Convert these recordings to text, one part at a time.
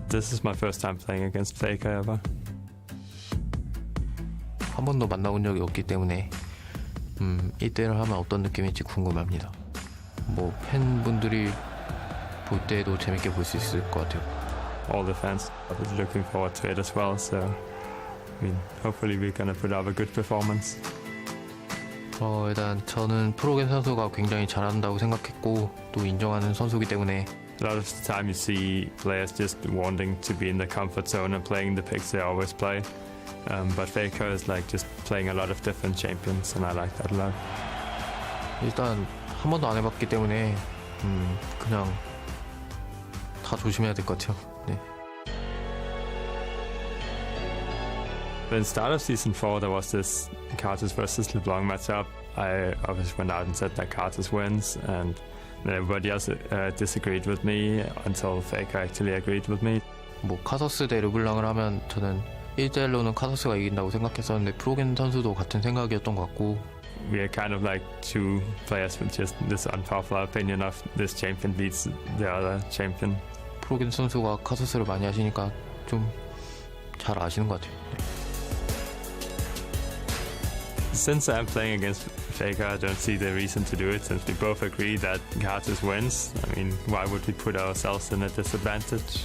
This is my first time playing against Faker ever. 한 번도 만나본 적이 없기 때문에 1대1을 하면 어떤 느낌일지 궁금합니다. 뭐 팬분들이 볼 때도 재밌게 볼 수 있을 것 같아요. All the fans are looking forward to it as well, so I mean, hopefully we're gonna put up a good performance. 일단 저는 프로겐 선수가 굉장히 잘한다고 생각했고 또 인정하는 선수이기 때문에 A lot of the time you see players just wanting to be in the comfort zone and playing the picks they always play. But Faker is like just playing a lot of different champions, and I like that a lot. 일단 한 번도 안 해봤기 때문에 그냥 다 조심해야 될 것 같아요. 네. When start of season 4 there was this Cartus versus LeBlanc matchup. I obviously went out and said that Cartus wins, and everybody else disagreed with me until Faker actually agreed with me. 뭐 카서스 대 르블랑을 하면 저는 1대1로는 카서스가 이긴다고 생각했었는데 프로겐 선수도 같은 생각이었던 것 같고 We are kind of like two players with just this unpopular opinion of this champion beats the other champion. 프로겐 선수가 카서스를 많이 하시니까 좀 잘 아시는 것 같아요. 네. Since I'm playing against Faker, I don't see the reason to do it, since we both agree that Cartus wins. I mean, why would we put ourselves in a disadvantage?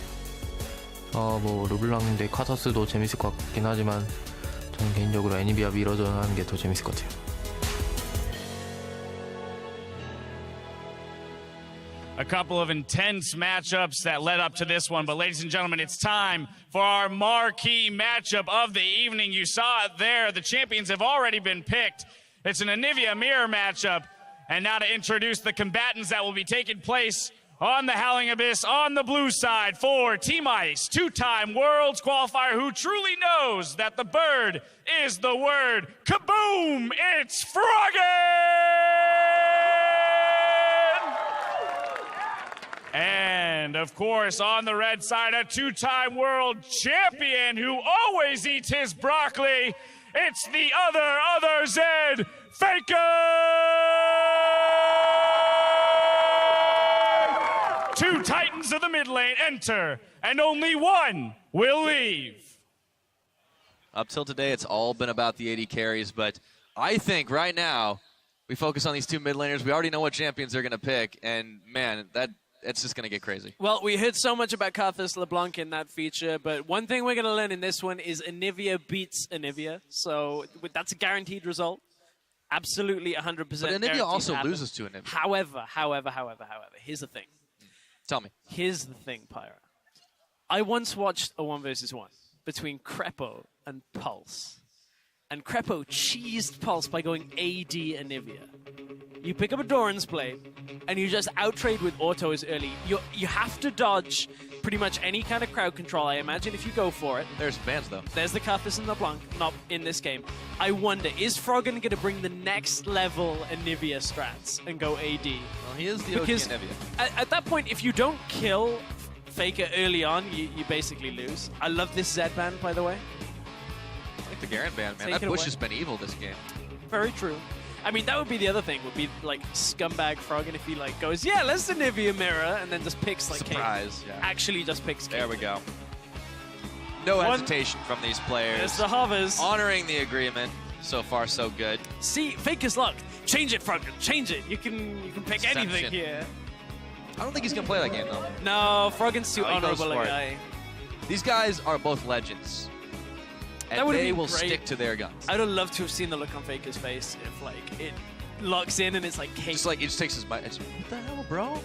뭐 르블랑 대 카서스도 재밌을 것 같긴 하지만 저는 개인적으로 애니비아 미러전 하는 게 더 재밌을 것 같아요. A couple of intense matchups that led up to this one. But ladies and gentlemen, it's time for our marquee matchup of the evening. You saw it there. The champions have already been picked. It's an Anivia mirror matchup. And now to introduce the combatants that will be taking place on the Howling Abyss on the blue side for Team Ice, two-time Worlds qualifier who truly knows that the bird is the word. Kaboom! It's Froggen! And, of course, on the red side, a two-time world champion who always eats his broccoli. It's the other Zed, Faker! Two titans of the mid lane enter, and only one will leave. Up till today, it's all been about the AD carries, but I think right now, we focus on these two mid laners. We already know what champions they're going to pick, and man, it's just going to get crazy. Well, we heard so much about Carthus LeBlanc in that feature, but one thing we're going to learn in this one is Anivia beats Anivia. So that's a guaranteed result. Absolutely 100%. But Anivia also loses to Anivia. However, here's the thing. Tell me. Here's the thing, Pyra. I once watched a 1 versus 1 between Crepo and Pulse. And Crepo cheesed Pulse by going AD Anivia. You pick up a Doran's Blade, and you just out-trade with autos early. You have to dodge pretty much any kind of crowd control, I imagine, if you go for it. There's bans, though. There's the Carthus and the Blanc, not in this game. I wonder, is Froggen going to bring the next level Anivia strats and go AD? Well, he is the OG Anivia. At that point, if you don't kill Faker early on, you basically lose. I love this Zed ban, by the way. I like the Garen ban, man. That push has been evil this game. Very true. I mean, that would be the other thing, would be like scumbag Froggen if he like goes, yeah, let's Anivia mirror, and then just picks like surprise, King. Yeah. Actually just picks King. There we go. No hesitation from these players. There's the hovers. Honoring the agreement. So far, so good. See, Faker's luck. Change it, Froggen. Change it. You can pick anything here. I don't think he's going to play that game, though. No, Froggen's too honorable a guy. These guys are both legends. And they will stick to their guns. I would love to have seen the look on Faker's face if, like, it locks in and it's like cake. Just like, it just takes his mind. What the hell, bro?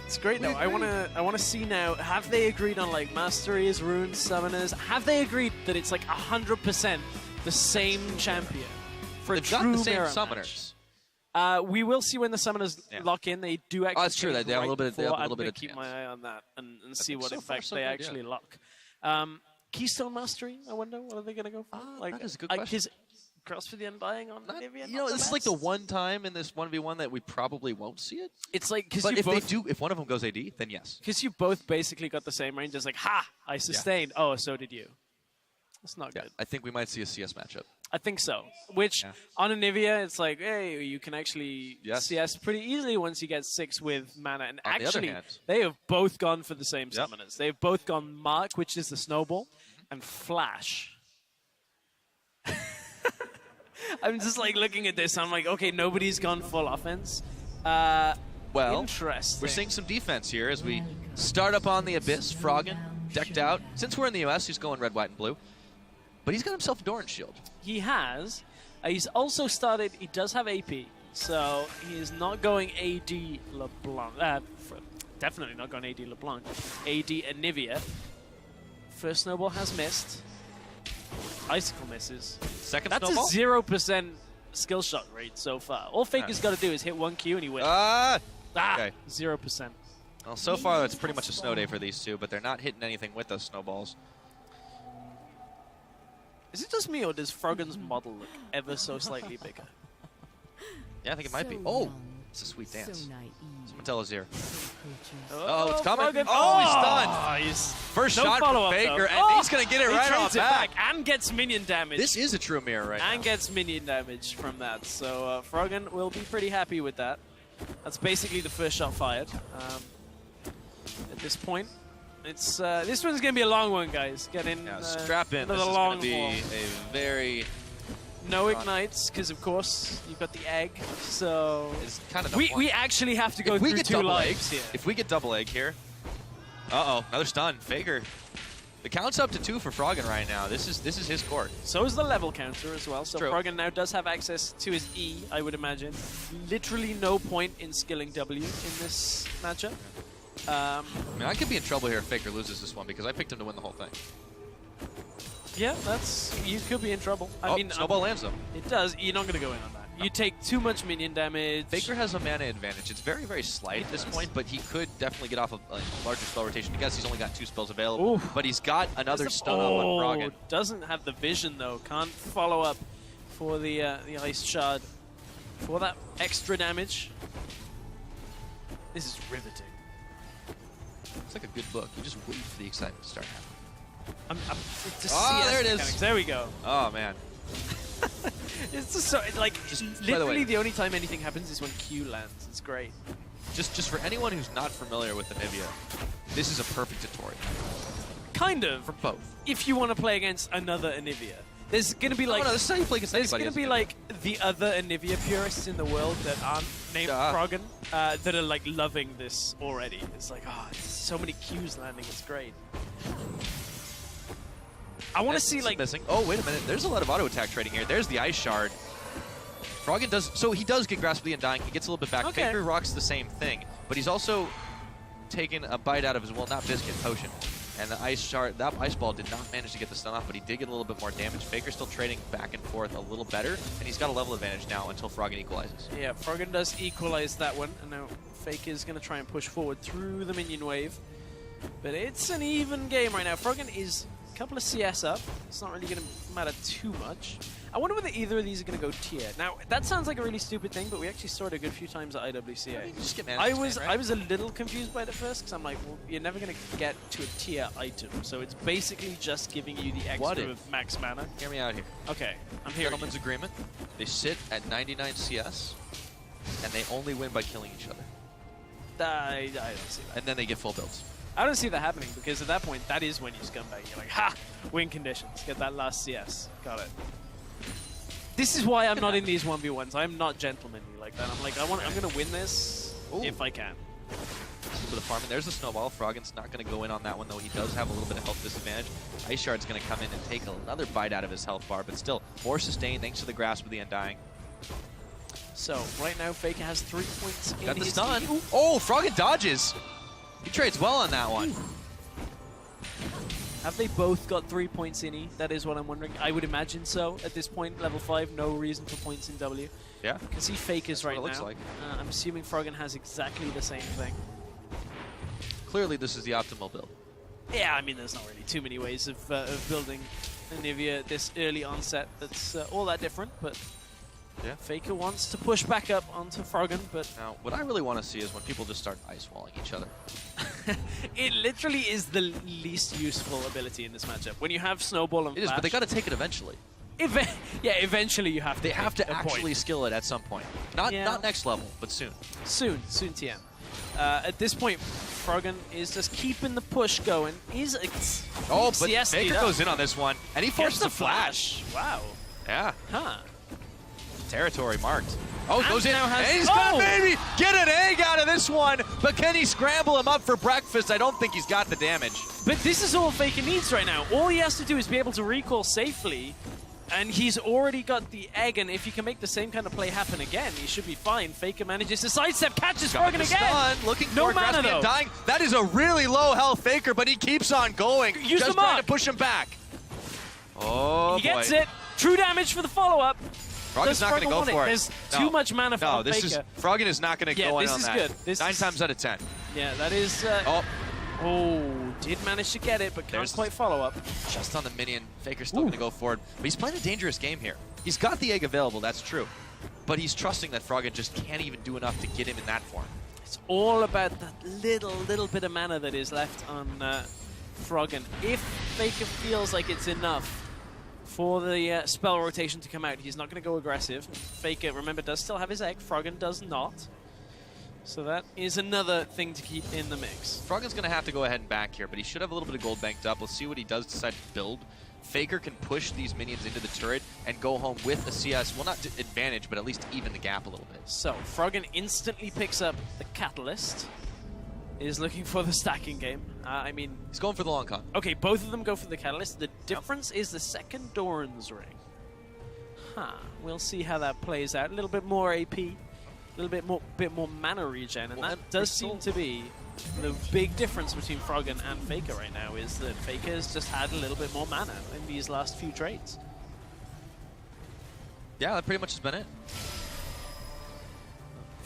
It's great, though. I wanna see now, have they agreed on, like, Masteries, Runes, Summoners? Have they agreed that it's, like, 100% the same champion for a true got the same mirror Summoners. Match? We will see when the Summoners lock in. They do actually. Oh, that's true. They have a little bit of keep my eye on that and see what so effect they actually lock. Keystone Mastery, I wonder, what are they going to go for? That is a good question. His Cross for the Undying on Anivia? You know, this is like the one time in this 1v1 that we probably won't see it. It's like, because if they do, if one of them goes AD, then yes. Because you both basically got the same range. It's like, ha, I sustained. Yeah. Oh, so did you. That's not good. I think we might see a CS matchup. I think so. Which Yeah. on anivia, it's like, hey, you can actually Yes. CS pretty easily once you get 6 with mana. And On the other actually, hand- they have both gone for the same Yep. summoners. They've both gone Mark, which is the snowball, and Flash. I'm just like looking at this. I'm like, okay, nobody's gone full offense. Well, Interesting. we're seeing some defense here as we start up on the Abyss. Froggen decked out. Since we're in the US, he's going red, white, and blue. But he's got himself a Doran shield. He has. He's also started. He does have AP, so he is not going AD LeBlanc. Definitely not going AD LeBlanc. AD Anivia. First snowball has missed. Icicle misses. Second That's snowball? a 0% skill shot rate so far. All Faker's got to do is hit 1 Q and he wins. Okay. 0%. Well, so far it's pretty much a snow day for these two, but they're not hitting anything with those snowballs. Is it just me, or does Froggen's model look ever so slightly bigger? Yeah, I think it might be. Oh, it's a sweet dance. Someone tell us here. Oh, it's coming. Froggen. Oh, he's done. He's First no shot from follow-up, Faker, though. and Oh, he's going to get it he right trades on it back. and gets minion damage. This is a true mirror right and now. gets minion damage from that. So Froggen will be pretty happy with that. That's basically the first shot fired. At this point, it's this one's gonna be a long one, guys. Get in. Yeah, strap in. Another This is long going to be haul. a very... No ignites, because of course you've got the egg. So It's kind of we actually have to go if we through get 2 double lives egg, here. If we get double egg here... Uh-oh, another stun. Faker. The count's up to 2 for Froggen right now. This is his court. So is the level counter as well. So True. Froggen now does have access to his E, I would imagine. Literally no point in skilling W in this matchup. I mean, I could be in trouble here if Faker loses this one because I picked him to win the whole thing. Yeah, you could be in trouble. I mean, snowball lands him. it does. You're not going to go in on that. You take too much minion damage. Faker has a mana advantage. It's very, very slight at this point, but he could definitely get off a larger spell rotation. I guess he's only got 2 spells available, Oof. but he's got another stun up on Froggen. Doesn't have the vision though. Can't follow up for the ice shard for that extra damage. This is riveting. It's like a good book. You just wait for the excitement to start happening. It's just Ah, CS there it is. mechanics. There we go. Oh, man. It's just so like Just, by the literally way- the only time anything happens is when Q lands. It's great. Just for anyone who's not familiar with Anivia, this is a perfect tutorial Kind of. for both. If you want to play against another Anivia, there's gonna be like no, this is how you play against there's anybody. gonna be like the other Anivia purists in the world that aren't named Yeah. Froggen that are like loving this already. It's like, oh, so many Qs landing. It's great. I want to see like missing. Oh, wait a minute. There's a lot of auto attack trading here. There's the ice shard. Froggen does so he does get Grasp of the Undying. He gets a little bit back. Okay. Faker rocks the same thing, but he's also taken a bite out of his not biscuit potion. And the ice shard, that ice ball did not manage to get the stun off, but he did get a little bit more damage. Faker's still trading back and forth a little better, and he's got a level advantage now until Froggen equalizes. yeah, Froggen does equalize that one, and now Fake is gonna try and push forward through the minion wave. But it's an even game right now. Froggen is a couple of CS up. It's not really gonna matter too much. I wonder whether either of these are going to go tier. Now, that sounds like a really stupid thing, but we actually saw it a good few times at IWCA. You just get mana I sustain, was right? I was a little confused by it at first, because I'm like, well, you're never going to get to a tier item, so it's basically just giving you the What extra if- of max mana. Hear me out here. Okay, I'm here. Gentleman's agreement. They sit at 99 CS, and they only win by killing each other. I don't see that. And then they get full builds. I don't see that happening, because at that point, that is when you scumbag. You're like, ha! Win conditions. Get that last CS. Got it. This is why I'm not in these 1v1s. I'm not gentlemanly like that. I'm like, I'm going to win this Ooh. if I can. A little bit of farming. There's the snowball. Froggen's not going to go in on that one, though. He does have a little bit of health disadvantage. Ice Shard's going to come in and take another bite out of his health bar, but still more sustain thanks to the Grasp of the Undying. So, right now, Faker has 3 points in Got the his stun. team. Ooh. Oh, Froggen dodges. He trades well on that one. Have they both got 3 points in E? That is what I'm wondering. I would imagine so. At this point, level 5, no reason for points in W. Yeah. Can see Fakers right what it looks now. like. I'm assuming Froggen has exactly the same thing. Clearly, this is the optimal build. Yeah, I mean, there's not really too many ways of building Anivia this early onset that's all that different, but Yeah. Faker wants to push back up onto Froggen, but Now, what I really want to see is when people just start ice walling each other. it literally is the least useful ability in this matchup. When you have Snowball and It is, Flash, but they got to take it eventually. Yeah, eventually you have to. They have to pick a point. actually skill it at some point. Not Yeah. not next level, but soon. Soon TM. At this point, Froggen is just keeping the push going. Oh, but CS Faker lead up. goes in on this one, and he Gets forces the a flash. Wow. Yeah, Huh. territory marked. Oh, And goes in, now has- and he's gonna Oh! maybe get an egg out of this one, but can he scramble him up for breakfast? I don't think he's got the damage. But this is all Faker needs right now. All he has to do is be able to recall safely, and he's already got the egg, and if he can make the same kind of play happen again, he should be fine. Faker manages to sidestep, catches Got Froggen the again. stun, looking No for it, mana, grasping and though. dying. That is a really low health Faker, but he keeps on going. Use just the trying mark. to push him back. Oh, He gets boy. it. True damage for the follow-up. Froggen's Does not going to Froggen go want for it. There's No. too much mana for No, this Faker. is Froggen is not going to Yeah, go in this on is that. good. This 9 is- times out of 10. Yeah, that is... Oh, Oh, did manage to get it, but can't There's- quite follow up. just on the minion. Faker's still going to go for it. But he's playing a dangerous game here. He's got the egg available, that's true. But he's trusting that Froggen just can't even do enough to get him in that form. It's all about that little bit of mana that is left on Froggen. If Faker feels like it's enough for the spell rotation to come out, he's not going to go aggressive. Faker, remember, does still have his egg. Froggen does not. So that is another thing to keep in the mix. Froggen's going to have to go ahead and back here, but he should have a little bit of gold banked up. Let's see what he does decide to build. Faker can push these minions into the turret and go home with a CS, well, not advantage, but at least even the gap a little bit. So, Froggen instantly picks up the Catalyst. Is looking for the stacking game. I mean, He's going for the long con. okay, both of them go for the Catalyst. The difference is the second Doran's Ring. Huh. We'll see how that plays out. A little bit more AP, a little bit more mana regen, and Well, that and does we're seem still- to be the big difference between Froggen and Faker right now, is that Faker's just had a little bit more mana in these last few trades. Yeah, that pretty much has been it.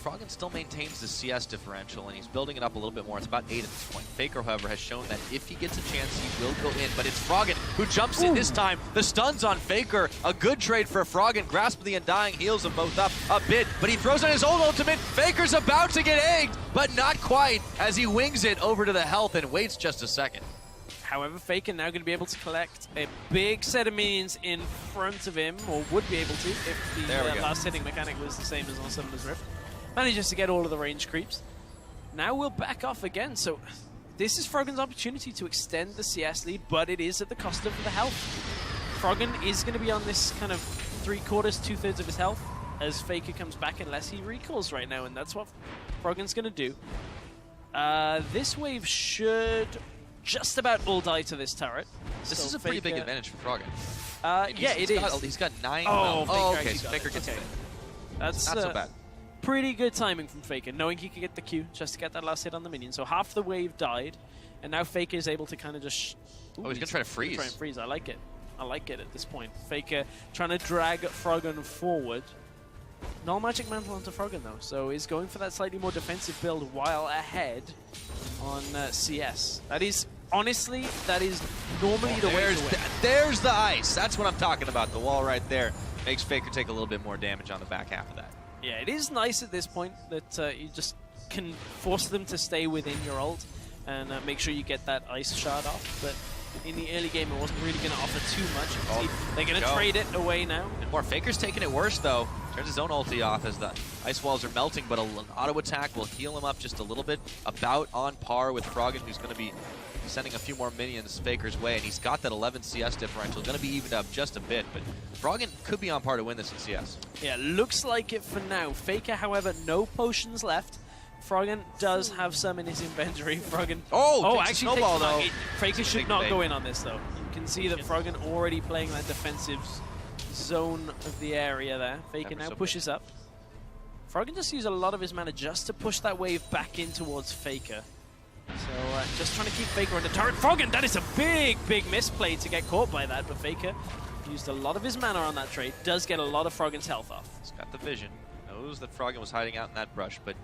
Froggen still maintains the CS differential, and he's building it up a little bit more. It's about 8 at this point. Faker, however, has shown that if he gets a chance, he will go in. But it's Froggen who jumps in this time. The stun's on Faker. A good trade for Froggen. Grasp the Undying, heals them both up a bit. But he throws on his own ultimate. Faker's about to get egged, but not quite, as he wings it over to the health and waits just a second. However, Faker now going to be able to collect a big set of minions in front of him, or would be able to if the There we go. last hitting mechanic was the same as on Summoner's Rift. Manages to get all of the range creeps. Now we'll back off again, so this is Froggen's opportunity to extend the CS lead, but it is at the cost of the health. Froggen is going to be on this kind of 3/4, 2/3 of his health as Faker comes back unless he recalls right now, and that's what Froggen's going to do. This wave should just about all die to this turret. This So is a pretty big Faker- advantage for Froggen. Yeah, it is. He's got 9. Oh, Faker okay, actually so got Faker it. gets Okay. it. That's Not so bad. pretty good timing from Faker, knowing he could get the Q just to get that last hit on the minion. So half the wave died, and now Faker is able to kind of just... Oh, he's gonna try to freeze. Try and freeze. I like it. I like it at this point. Faker trying to drag Froggen forward. No magic mantle onto Froggen though, so he's going for that slightly more defensive build while ahead on CS. That is, honestly, that is normally the way to win. There's the ice. That's what I'm talking about. The wall right there makes Faker take a little bit more damage on the back half of that. Yeah, it is nice at this point that you just can force them to stay within your ult and make sure you get that ice shard off. But in the early game, it wasn't really going to offer too much. You can see they're going to trade it away now. And more Faker's taking it worse, though. Turns his own ulti off as the ice walls are melting, but an auto attack will heal him up just a little bit. About on par with Froggen, who's going to be sending a few more minions Faker's way, and he's got that 11 CS differential. Going to be evened up just a bit, but Froggen could be on par to win this in CS. Yeah, looks like it for now. Faker, however, no potions left. Froggen does have some in his inventory. Froggen. Oh, takes a actually, snowball, though. Faker Big should not fake. go in on this, though. You can see that Froggen already playing that defensive zone of the area there. Faker Ever now so pushes up. Froggen just used a lot of his mana just to push that wave back in towards Faker. So just trying to keep Faker on the turret. Froggen, that is a big misplay to get caught by that, but Faker used a lot of his mana on that trade. Does get a lot of Froggen's health off. He's got the vision. Knows that Froggen was hiding out in that brush, but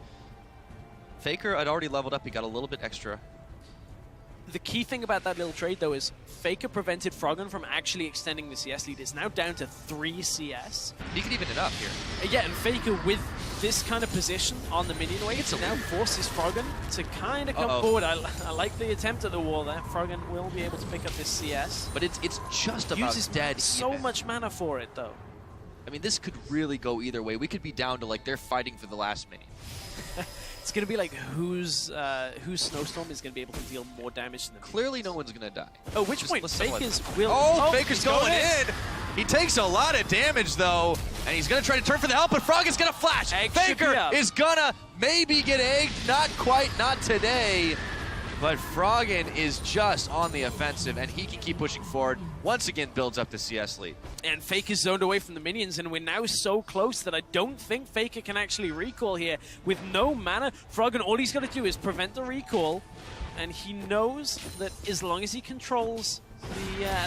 Faker had already leveled up. He got a little bit extra The key thing about that little trade, though, is Faker prevented Froggen from actually extending the CS lead. It's now down to 3 CS. He can even it up here. Yeah, and Faker with this kind of position on the minion wave now forces Froggen to kind of come forward. I like the attempt at the wall there. Froggen will be able to pick up this CS. But it's just about Uses dead so even. much mana for it, though. I mean, this could really go either way. We could be down to, like, they're fighting for the last minion. It's going to be like whose Snowstorm is going to be able to deal more damage than Clearly no one's going to die. Oh, which point? Faker's will... Oh, Faker's going in! He takes a lot of damage, though, and he's going to try to turn for the help, but Frog is going to flash! Faker is going to maybe get egged. Not quite, not today. But Froggen is just on the offensive, and he can keep pushing forward. Once again, builds up the CS lead. And Faker's zoned away from the minions, and we're now so close that I don't think Faker can actually recall here. With no mana, Froggen, all he's got to do is prevent the recall, and he knows that as long as he controls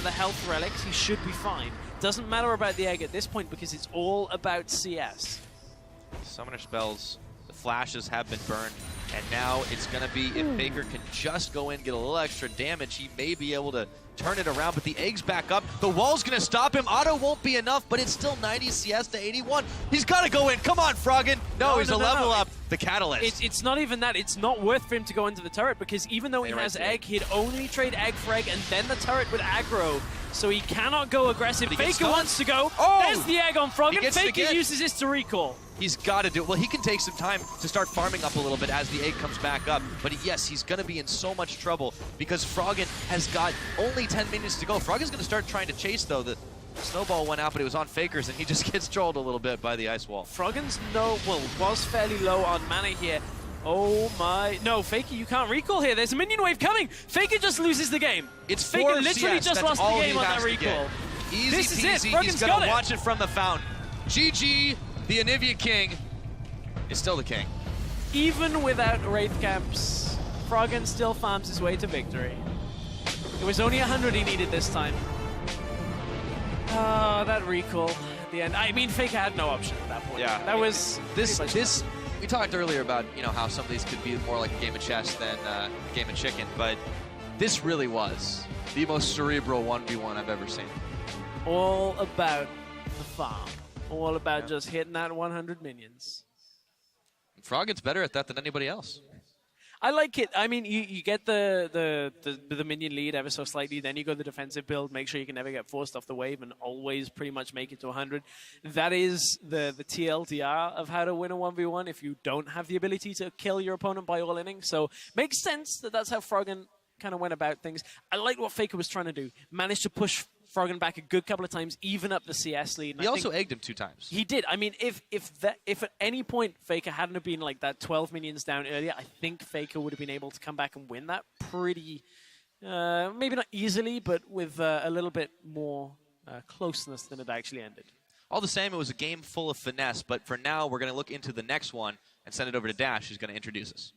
the health relics, he should be fine. Doesn't matter about the egg at this point, because it's all about CS. Summoner spells, the flashes have been burned. And now it's going to be, if Faker can just go in, get a little extra damage, he may be able to turn it around, but the egg's back up. The wall's going to stop him. Auto won't be enough, but it's still 90 CS to 81. He's got to go in. Come on, Froggen. No, he's a level up. The Catalyst. It's not even that. It's not worth for him to go into the turret, because even though he has egg, he'd only trade egg for egg, and then the turret would aggro. So he cannot go aggressive. Faker wants to go. Oh! There's the egg on Froggen. Faker uses this to recall. He's got to do it. Well, he can take some time to start farming up a little bit as the egg comes back up. But yes, he's going to be in so much trouble because Froggen has got only 10 minutes to go. Froggen's going to start trying to chase, though. The snowball went out, but it was on Faker's, and he just gets trolled a little bit by the ice wall. Froggen's was fairly low on mana here. Oh my. No, Faker, you can't recall here. There's a minion wave coming. Faker just loses the game. It's Faker literally just lost the game on that recall. Easy this peasy. is it. Froggen's He's going to watch it from the fountain. GG, the Anivia King is still the king. Even without Wraith Camps, Froggen still farms his way to victory. It was only 100 he needed this time. Oh, that recall at the end. I mean, Faker had no option at that point. Yeah. That was this. We talked earlier about, you know, how some of these could be more like a game of chess than a game of chicken, but this really was the most cerebral 1v1 I've ever seen. All about the farm. All about just hitting that 100 minions. Froggen's better at that than anybody else. I like it. I mean, you get the minion lead ever so slightly, then you go the defensive build, make sure you can never get forced off the wave and always pretty much make it to 100. That is the TLDR of how to win a 1v1 if you don't have the ability to kill your opponent by all innings. So makes sense that that's how Froggen kind of went about things. I like what Faker was trying to do. Managed to push Froggen back a good couple of times, even up the CS lead. And he also egged him 2 times. He did. I mean, if at any point Faker hadn't have been like that 12 minions down earlier, I think Faker would have been able to come back and win that pretty, maybe not easily, but with a little bit more closeness than it actually ended. All the same, it was a game full of finesse, but for now, we're going to look into the next one and send it over to Dash, who's going to introduce us.